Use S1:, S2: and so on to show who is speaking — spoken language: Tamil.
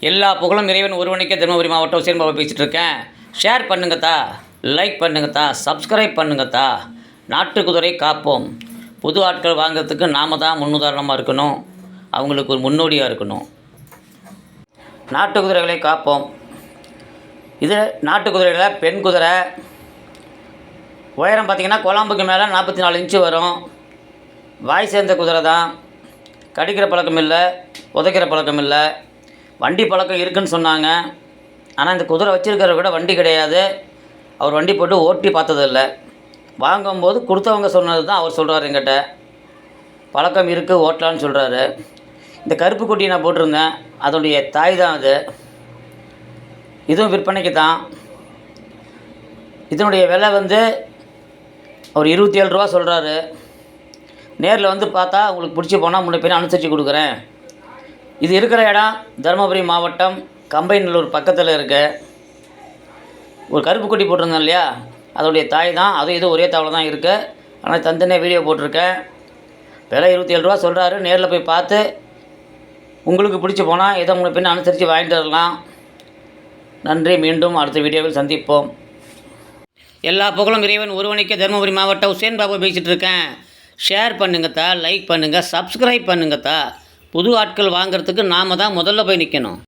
S1: எல்லா புகழும் இறைவன் ஒருவனுக்கே. தருமபுரி மாவட்டம் உசேன் பாபா பேசிகிட்டு இருக்கேன். ஷேர் பண்ணுங்கத்தா, லைக் பண்ணுங்கத்தா, சப்ஸ்கிரைப் பண்ணுங்கத்தா. நாட்டு குதிரை காப்போம். புது ஆட்கள் வாங்கிறதுக்கு நாம் தான் முன்னுதாரணமாக இருக்கணும், அவங்களுக்கு ஒரு முன்னோடியாக இருக்கணும். நாட்டு குதிரைகளை காப்போம். இது நாட்டு குதிரையில் பெண் குதிரை. உயரம் பார்த்திங்கன்னா குழம்புக்கு மேலே 44 இன்ச்சு வரும். வாய் சேர்ந்த குதிரை தான். கடிக்கிற பழக்கம் இல்லை, உதைக்கிற பழக்கம் இல்லை. வண்டி பழக்கம் இருக்குதுன்னு சொன்னாங்க. ஆனால் இந்த குதிரை வச்சுருக்கிறத விட வண்டி கிடையாது. அவர் வண்டி போட்டு ஓட்டி பார்த்ததில்லை. வாங்கும்போது கொடுத்தவங்க சொன்னது தான் அவர் சொல்கிறார். என்கிட்ட பழக்கம் இருக்குது, ஓட்டலான்னு சொல்கிறாரு. இந்த கருப்பு குட்டி நான் போட்டிருந்தேன், அதனுடைய தாய் தான் அது. இதுவும் விற்பனைக்கு தான். இதனுடைய விலை வந்து அவர் 27 ரூபா சொல்கிறாரு. நேரில் வந்து பார்த்தா உங்களுக்கு பிடிச்சி போனால் முன்ன பின்ன அனுசரித்து கொடுக்குறேன். இது இருக்கிற இடம் தருமபுரி மாவட்டம் கம்பைநல்லூர் பக்கத்தில் இருக்க. ஒரு கருப்பு குட்டி போட்டிருந்தேன் இல்லையா, அதோடைய தாய் தான். அதுவும் இது ஒரே தாவில் தான் இருக்குது. ஆனால் தனித்தனியாக வீடியோ போட்டிருக்கேன். விலை 27 ரூபா சொல்கிறாரு. நேரில் போய் பார்த்து உங்களுக்கு பிடிச்சி போனால் இதை முன்ன பின்ன அனுசரித்து வாங்கிட்டு வரலாம். நன்றி. மீண்டும் அடுத்த வீடியோவில் சந்திப்போம். எல்லா புகழும் இறைவன் ஒருவனுக்கே. தருமபுரி மாவட்டம் உசேன் பாபா பேசிகிட்டு இருக்கேன். ஷேர் பண்ணுங்கத்தா, லைக் பண்ணுங்கள், சப்ஸ்கிரைப் பண்ணுங்கத்தா. புது ஆட்கள் வாங்கிறதுக்கு நாம் தான் முதல்ல போய் நிற்கணும்.